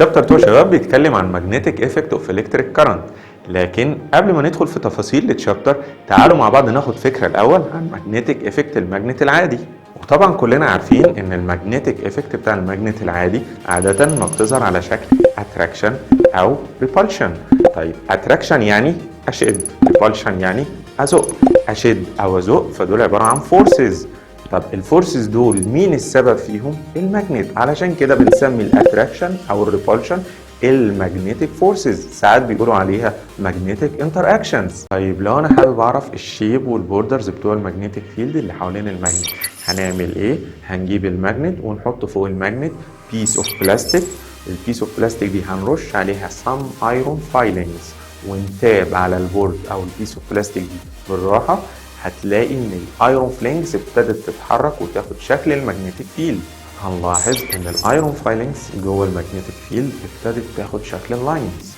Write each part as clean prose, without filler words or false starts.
شابتر 2 يا شباب بيتكلم عن ماجنتيك افكت اوف الكتريك كارنت. لكن قبل ما ندخل في تفاصيل الشابتر تعالوا مع بعض ناخد فكره الاول عن ماجنتيك افكت الماجنت العادي. وطبعا كلنا عارفين ان الماجنتيك افكت بتاع الماجنت العادي عاده ما بتظهر على شكل اتراكشن او ريبالشن. طيب اتراكشن يعني اشد، ريبالشن يعني ازق. اشد او ازق فدول عباره عن فورسز. طب الفورسز دول مين السبب فيهم؟ الماجنت، علشان كده بنسمي الاتراكشن او الريبولشن الماجنتيك فورسز، ساعات بيقولوا عليها ماجنتيك انتر اكشنز. طيب لو انا حابب اعرف الشيب والبوردرز بتوع الماجنتيك فيلد اللي حوالين الماجنت هنعمل ايه؟ هنجيب الماجنت ونحط فوق الماجنت بيس اوف بلاستيك. البيس اوف بلاستيك دي هنرش عليها some iron filings ونتاب على البورد او البيس اوف بلاستيك دي بالراحه، هتلاقي ان الايرون فلينجز ابتدت تتحرك وتاخد شكل المagnetic فيلد. هنلاحظ ان الايرون فايلنجز جوه المagnetic فيلد ابتدت تاخد شكل اللاينز.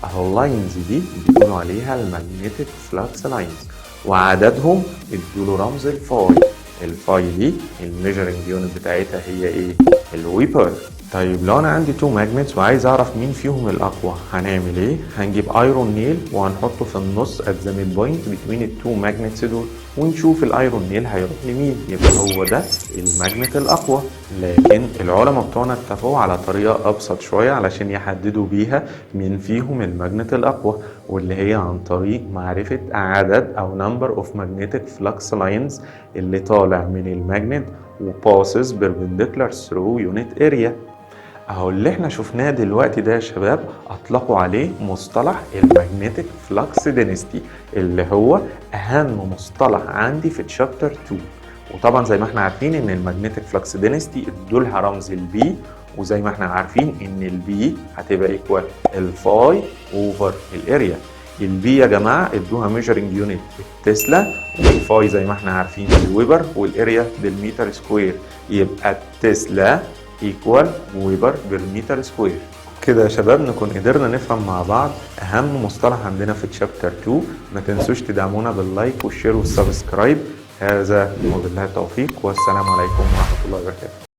اهو اللاينز دي بيقولوا عليها المagnetic فلكس لاينز، وعددهم ادوا له رمز الفاي. الفاي دي الميجرنج يونت بتاعتها هي ايه؟ الويبر. طيب لو انا عندي تو ماجنتس وعايز اعرف مين فيهم الاقوى هنعمل ايه؟ هنجيب ايرون نيل وهنحطه في النص at the midpoint between التو ماجنتس دول ونشوف الايرون نيل هيروح لمين، يبقى هو ده الماجنت الاقوى. لكن العلماء بتوعنا اتفقوا على طريقه ابسط شويه علشان يحددوا بيها مين فيهم الماجنت الاقوى، واللي هي عن طريق معرفه عدد او number of magnetic flux lines اللي طالع من الماجنت وباسز perpendicular through unit area. اهو اللي احنا شفناه دلوقتي ده يا شباب اطلقوا عليه مصطلح الماجنتيك فلكس دينستي، اللي هو اهم مصطلح عندي في تشابتر 2. وطبعا زي ما احنا عارفين ان الماجنتيك فلكس دينستي ادولها رمز البي، وزي ما احنا عارفين ان البي هتبقى ايكوال الفاي اوفر الاريا. البي يا جماعه ادوها ميجرنج يونت بالتسلا، والفاي زي ما احنا عارفين بالويبر، والاريا بالمتر سكوير، يبقى التسلا ايكوال ويبر بالمتر سكوير. كده يا شباب نكون قدرنا نفهم مع بعض اهم مصطلح عندنا في تشابتر 2. ما تنسوش تدعمونا باللايك والشير والسبسكرايب. هذا وبالله التوفيق، والسلام عليكم ورحمه الله وبركاته.